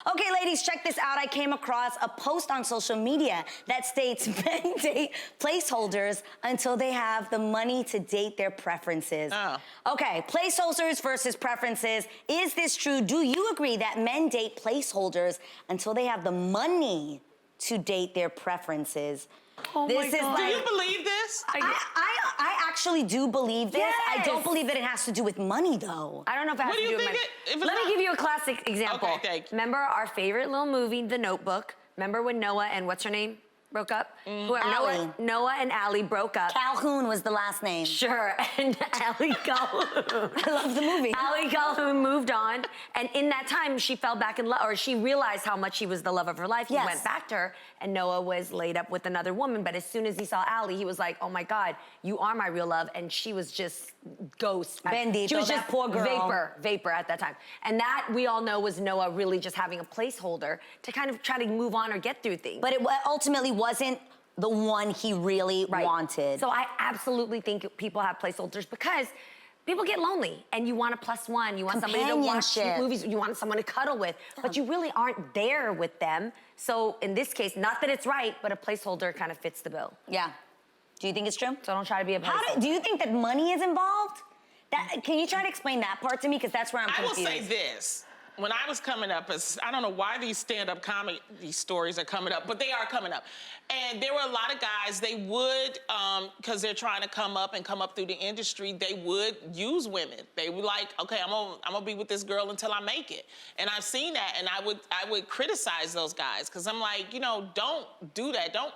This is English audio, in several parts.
Okay, ladies, check this out. I came across a post on social media that states men date placeholders until they have the money to date their preferences. Oh. Okay, placeholders versus preferences. Is this true? Do you agree that men date placeholders until they have the money to date their preferences? Oh this my God. Do you believe this? I actually do believe this. I Yes. don't believe that it has to do with money, though. I don't know if it has What do to you do with think money. if it's Let me not- give you a classic example. Okay, thank you. Remember our favorite little movie, The Notebook? Remember when Noah and what's her name broke up? Allie. Noah and Allie broke up. Calhoun was the last name. Sure, and Allie Calhoun. I love the movie. Allie Calhoun moved on, and in that time, she fell back in love, or she realized how much he was the love of her life. He Yes. went back to her, and Noah was laid up with another woman, but as soon as he saw Allie, he was like, oh my God, you are my real love, and she was just ghost. Bendito, She was that just poor girl. vapor at that time. And that, we all know, was Noah really just having a placeholder to kind of try to move on or get through things. But it ultimately wasn't the one he really wanted. So I absolutely think people have placeholders because people get lonely and you want a plus one. You want somebody to watch Companionship. movies. You want someone to cuddle with, but you really aren't there with them. So in this case, not that it's right, but a placeholder kind of fits the bill. Yeah. Do you think it's true? So don't try to be a placeholder. Do you think that money is involved? Can you try to explain that part to me? Because that's where I'm I will confused. say this. When I was coming up, I don't know why these stand-up comedy stories are coming up, but they are coming up. And there were a lot of guys, they would, because they're trying to come up through the industry, they would use women. They were like, okay, I'm gonna be with this girl until I make it. And I've seen that, and I would criticize those guys, because I'm like, don't do that. Don't,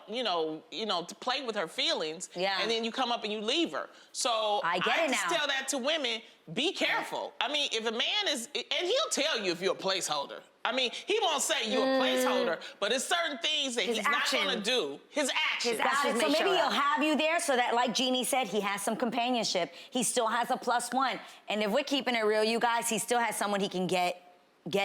to play with her feelings. Yeah. And then you come up and you leave her. So I get it just now. tell that to women. Be careful. I mean, if a man is, and he'll tell you if you're a placeholder. I mean, he won't say you're a placeholder, but there's certain things that he's not gonna do. His actions. Got it. So may maybe show he'll up. have you there so that, like Jeannie said, he has some companionship. He still has a plus one. And if we're keeping it real, you guys, he still has someone he can get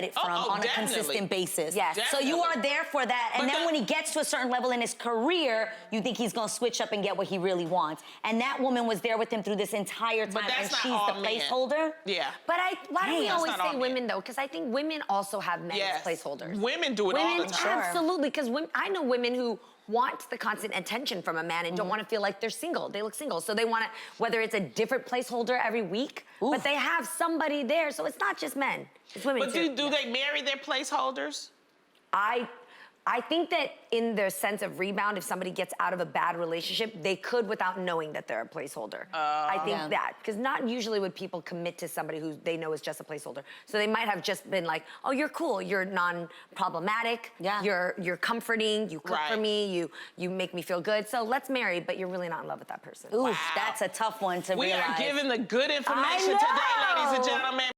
it from on a definitely. consistent basis. Yes. So you are there for that. And But then when he gets to a certain level in his career, you think he's gonna switch up and get what he really wants. And that woman was there with him through this entire time, But that's and not she's all the men. placeholder. Yeah. But why do we Damn. always That's not say all women, though? Because I think women also have men Yes. as placeholders. Women do it all the time. Absolutely, because I know women who want the constant attention from a man and don't want to feel like they're single. They look single. So they want to, whether it's a different placeholder every week, but they have somebody there. So it's not just men, it's women But too. do they marry their placeholders? I think that in their sense of rebound, if somebody gets out of a bad relationship, they could without knowing that they're a placeholder. I think that, because not usually would people commit to somebody who they know is just a placeholder. So they might have just been like, oh, you're cool, you're non-problematic, you're comforting, you cook for me, you make me feel good, so let's marry, but you're really not in love with that person. Oof, that's a tough one to We realize. are giving the good information today, ladies and gentlemen.